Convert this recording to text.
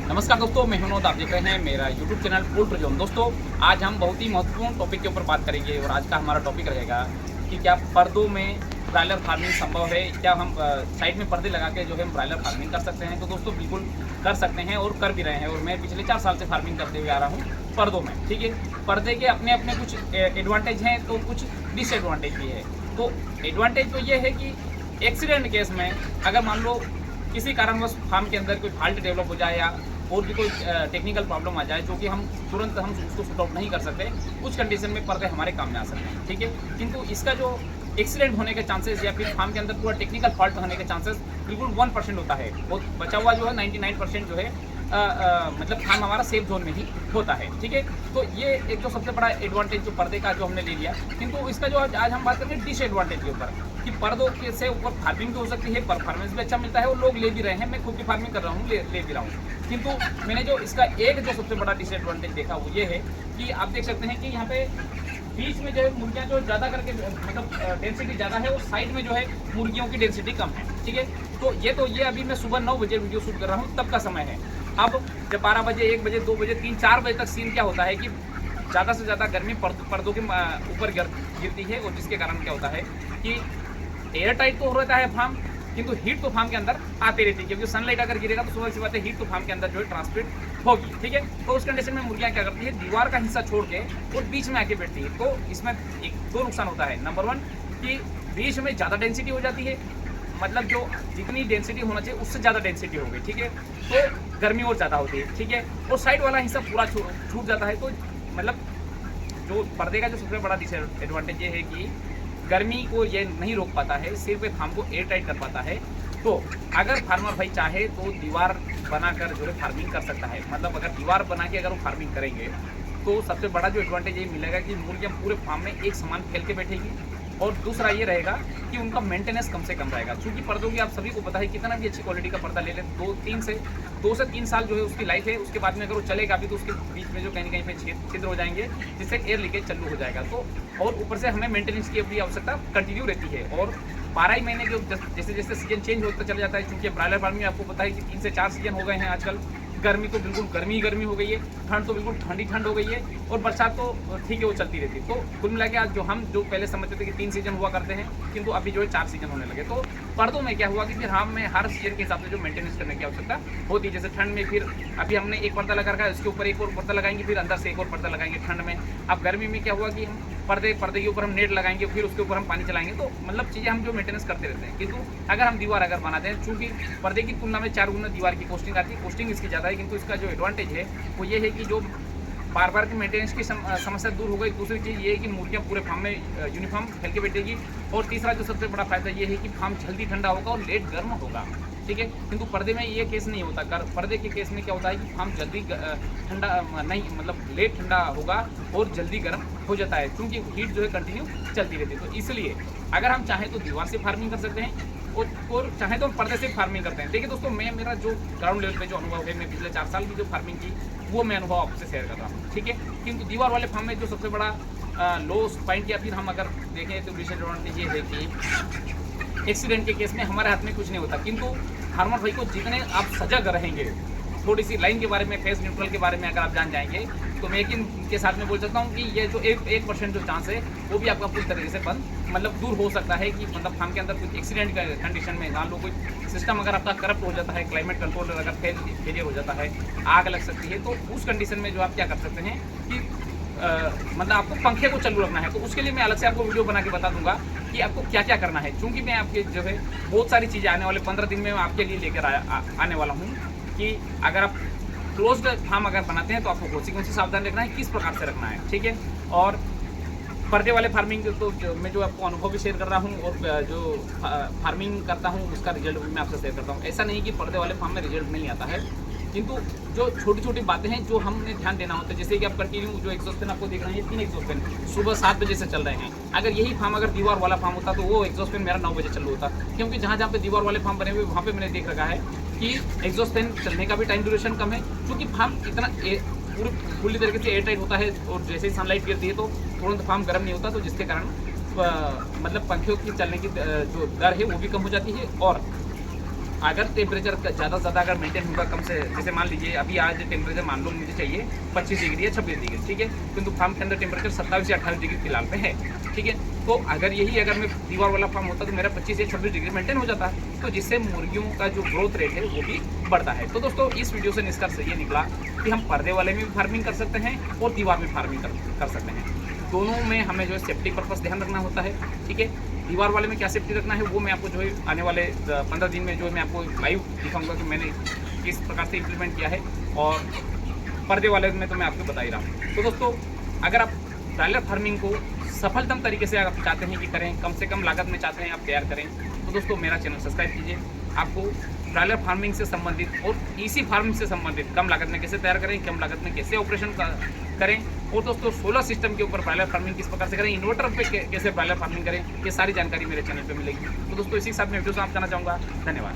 नमस्कार दोस्तों, मैं विनोद, आप देख रहे हैं मेरा YouTube चैनल पोल्ट्री जोन। दोस्तों, आज हम बहुत ही महत्वपूर्ण टॉपिक के ऊपर बात करेंगे और आज का हमारा टॉपिक रहेगा कि क्या पर्दों में ब्रायलर फार्मिंग संभव है। क्या हम साइड में पर्दे लगा के जो है ब्रायलर फार्मिंग कर सकते हैं? तो दोस्तों बिल्कुल कर सकते हैं और कर भी रहे हैं। और मैं पिछले 4 साल से फार्मिंग करते हुए आ रहा हूँ पर्दों में। ठीक है, पर्दे के अपने अपने कुछ एडवांटेज हैं तो कुछ डिसएडवांटेज भी है। तो एडवांटेज तो ये है कि एक्सीडेंट केस में अगर मान लो किसी कारणवश फार्म के अंदर कोई फॉल्ट डेवलप हो जाए या और भी कोई टेक्निकल प्रॉब्लम आ जाए जो कि हम तुरंत उसको शूट आउट नहीं कर सकते, उस कंडीशन में पर्दे हमारे काम में आ सकते हैं। ठीक है, किंतु इसका जो एक्सीडेंट होने के चांसेस या फिर फार्म के अंदर पूरा टेक्निकल फॉल्ट होने के चांसेस बिल्कुल 1% होता है। वो बचा हुआ जो है 99% जो है मतलब फार्म हमारा सेफ जोन में ही होता है। ठीक है, तो ये एक जो सबसे बड़ा एडवांटेज जो पर्दे का जो हमने ले लिया। किंतु इसका जो आज हम बात करेंगे डिसएडवांटेज के ऊपर कि पर्दों के से ऊपर फार्मिंग भी हो सकती है, परफॉर्मेंस भी अच्छा मिलता है और लोग ले भी रहे हैं। मैं खुद की फार्मिंग कर रहा हूँ, ले भी रहा हूँ। किंतु मैंने जो इसका एक जो सबसे बड़ा डिसएडवांटेज देखा वो ये है कि आप देख सकते हैं कि यहाँ पे बीच में जो है मुर्गियाँ जो ज़्यादा करके मतलब डेंसिटी ज़्यादा है और साइड में जो है मुर्गियों की डेंसिटी कम है। ठीक है, तो ये अभी मैं सुबह 9 बजे वीडियो शूट कर रहा हूँ, तब का समय है। अब जब 12 बजे, 1 बजे, 2 बजे, 3, 4 बजे तक सीन क्या होता है कि ज़्यादा से ज़्यादा गर्मी पर्दों के ऊपर गिरती है और जिसके कारण क्या होता है कि एयर टाइट तो हो रहता है फार्म, किंतु हीट तो फार्म के अंदर आती रहती है क्योंकि सनलाइट अगर गिरेगा तो सुबह सी बात है हीट तो फार्म के अंदर जो है ट्रांसमिट होगी। ठीक है, तो उस कंडीशन में मुर्गियाँ क्या करती है, दीवार का हिस्सा छोड़ के और बीच में आके बैठती है। तो इसमें दो नुकसान होता है। नंबर 1 कि बीच में ज़्यादा डेंसिटी हो जाती है, मतलब जो जितनी डेंसिटी होना चाहिए उससे ज़्यादा डेंसिटी हो गई। ठीक है, तो गर्मी और ज़्यादा होती है। ठीक है, और साइड वाला हिस्सा पूरा छूट जाता है। तो मतलब जो पर्दे का जो सबसे बड़ा डिसएडवांटेज ये है कि गर्मी को ये नहीं रोक पाता है, सिर्फ फार्म को एयर टाइट कर पाता है। तो अगर फार्मर भाई चाहे तो दीवार बनाकर जो है फार्मिंग कर सकता है। मतलब अगर दीवार बना के अगर वो फार्मिंग करेंगे तो सबसे बड़ा जो एडवांटेज ये मिलेगा कि मुर्गियाँ पूरे फार्म में एक समान फैल के बैठेगी। और दूसरा ये रहेगा कि उनका मेंटेनेंस कम से कम रहेगा, क्योंकि पर्दों की आप सभी को पता है कितना भी अच्छी क्वालिटी का पर्दा ले लें 2 से 3 साल जो है उसकी लाइफ है। उसके बाद में अगर वो चलेगा भी तो उसके बीच में जो कहीं ना कहीं पे छिद्र हो जाएंगे जिससे एयर लीकेज चालू हो जाएगा। तो और ऊपर से हमें मेंटेनेंस की भी आवश्यकता कंटिन्यू रहती है। और 12 ही महीने जो जैसे जैसे सीजन चेंज होता चला जाता है, क्योंकि ब्रायलर फार्मिंग में आपको पता है कि 3 से 4 सीजन हो गए हैं आजकल। गर्मी तो बिल्कुल गर्मी हो गई है, ठंड तो बिल्कुल ठंड हो गई है और बरसात तो ठीक है वो चलती रहती है। तो कुल मिला के आज जो हम जो पहले समझते थे कि 3 सीजन हुआ करते हैं, किंतु अभी जो है 4 सीजन होने लगे। तो पर्दों में क्या हुआ कि फिर हम में हर सीजन के हिसाब से जो मेंटेनेंस करने की आवश्यकता होती है। जैसे ठंड में फिर अभी हमने एक पर्दा लगा रखा है, उसके ऊपर एक और पर्दा लगाएंगे, फिर अंदर से एक और पर्दा लगाएंगे ठंड में। अब गर्मी में क्या हुआ कि हम पर्दे के ऊपर हम नेट लगाएंगे, फिर उसके ऊपर हम पानी चलाएंगे। तो मतलब चीज़ें हम जो मेंटेनेंस करते रहते हैं। किंतु अगर हम दीवार अगर बनाते हैं, चूँकि पर्दे की तुलना में 4 गुना दीवार की कॉस्टिंग आती है, कॉस्टिंग इसकी ज़्यादा है, किंतु इसका जो एडवांटेज है वो ये है कि जो बार बार की मेंटेनेंस की समस्या दूर हो गई। दूसरी चीज़ ये है कि मुर्गियाँ पूरे फार्म में यूनिफॉर्म फैल के बैठेगी। और तीसरा जो सबसे बड़ा फायदा ये है कि फार्म जल्दी ठंडा होगा और लेट गर्म होगा। ठीक है, किंतु पर्दे में ये केस नहीं होता। पर्दे के केस में क्या होता है कि फार्म जल्दी ठंडा नहीं, मतलब लेट ठंडा होगा और जल्दी गर्म हो जाता है, क्योंकि हीट जो है कंटिन्यू चलती रहती है। तो इसलिए अगर हम चाहें तो दीवार से फार्मिंग कर सकते हैं और चाहे तो हम पर्दे से फार्मिंग करते हैं। देखिए दोस्तों, मेरा जो ग्राउंड लेवल पे जो अनुभव है, मैं पिछले 4 साल की जो फार्मिंग की वो मैं अनुभव आपसे शेयर कर रहा हूँ। ठीक है, किंतु दीवार वाले फार्म में जो सबसे बड़ा लो पॉइंट या फिर हम अगर देखें तो डिसएडवांटेज ये है कि एक्सीडेंट के केस में हमारे हाथ में कुछ नहीं होता। किंतु फार्मर भाई को जितने आप सजग रहेंगे, थोड़ी सी लाइन के बारे में, फेस न्यूट्रल के बारे में अगर आप जान जाएंगे, तो मैं यकीन के साथ में बोल सकता हूँ कि ये जो 1% जो चांस है वो भी आपका पूरी तरीके से मतलब दूर हो सकता है। कि मतलब फार्म के अंदर कुछ एक्सीडेंट का कंडीशन में मान लो कोई सिस्टम अगर आपका करप्ट हो जाता है, क्लाइमेट कंट्रोलर अगर फेलियर हो जाता है, आग लग सकती है, तो उस कंडीशन में जो आप क्या कर सकते हैं कि मतलब आपको पंखे को चालू रखना है। तो उसके लिए मैं अलग से आपको वीडियो बना के बता दूंगा कि आपको क्या क्या करना है, क्योंकि मैं आपके जो है बहुत सारी चीज़ें आने वाले 15 दिन में मैं आपके लिए लेकर आने वाला हूँ कि अगर आप क्लोज्ड फार्म अगर बनाते हैं तो आपको कौन सी सावधान रखना है, किस प्रकार से रखना है। ठीक है, और पर्दे वाले फार्मिंग तो मैं जो आपको अनुभव भी शेयर कर रहा हूँ और जो फार्मिंग करता हूँ उसका रिजल्ट भी मैं आपसे शेयर करता हूँ। ऐसा नहीं कि पर्दे वाले फार्म में रिजल्ट नहीं आता है, किंतु जो छोटी छोटी बातें हैं जो हमने ध्यान देना होता है। जैसे कि आप कंटिन्यू जो एग्जॉस्ट फैन आपको देख रहे हैं, 3 एग्जॉस्ट फैन सुबह 7 बजे से चल रहे हैं। अगर यही फार्म अगर दीवार वाला फार्म होता तो वो एग्जॉस्ट फैन मेरा 9 बजे चालू होता, क्योंकि जहाँ जहाँ पे दीवार वाले फार्म बने हुए वहाँ पे मैंने देख रखा है कि एग्जॉस्ट फैन चलने का भी टाइम ड्यूरेशन कम है, क्योंकि फार्म इतना पूरी तरीके से एयर टाइट होता है और जैसे ही सनलाइट गिरती है तो तुरंत फार्म गर्म नहीं होता, तो जिसके कारण मतलब पंखियों की चलने की जो दर है वो भी कम हो जाती है। और अगर टेम्परेचर ज़्यादा से ज़्यादा अगर मेंटेन होगा कम से, जैसे मान लीजिए अभी आज टेम्परेचर मान लो मुझे चाहिए 25 डिग्री या 26 डिग्री, ठीक है, किंतु फार्म के अंदर टेम्परेचर 27 या 28 डिग्री फिलहाल पे है, ठीक है। तो अगर अगर मैं दीवार वाला फार्म होता तो मेरा 25 या 26 डिग्री मेंटेन हो जाता, तो जिससे मुर्गियों का जो ग्रोथ रेट है वो भी बढ़ता है। तो दोस्तों इस वीडियो से निष्कर्ष ये निकला कि हम पर्दे वाले में भी फार्मिंग कर सकते हैं और दीवार में फार्मिंग कर सकते हैं। दोनों में हमें जो है सेफ्टी पर्पस ध्यान रखना होता है, ठीक है। दीवार वाले में क्या सेफ्टी रखना है वो मैं आपको जो है आने वाले 15 दिन में जो है मैं आपको लाइव दिखाऊंगा कि मैंने किस प्रकार से इम्प्लीमेंट किया है, और पर्दे वाले में तो मैं आपको बता ही रहा हूँ। तो दोस्तों अगर आप ब्रायलर फार्मिंग को सफलतम तरीके से आप चाहते हैं कि करें, कम से कम लागत में चाहते हैं आप तैयार करें, तो दोस्तों मेरा चैनल सब्सक्राइब कीजिए। आपको ब्रायलर फार्मिंग से संबंधित और ईसी फार्मिंग से संबंधित कम लागत में कैसे तैयार करें, कम लागत में कैसे ऑपरेशन करें, और दोस्तों सोलर सिस्टम के ऊपर ब्रायलर फार्मिंग किस प्रकार से करें, इन्वर्टर पे कैसे ब्रायलर फार्मिंग करें, ये सारी जानकारी मेरे चैनल पे मिलेगी। तो दोस्तों इसी के साथ मैं वीडियो समाप्त करना चाहूँगा। धन्यवाद।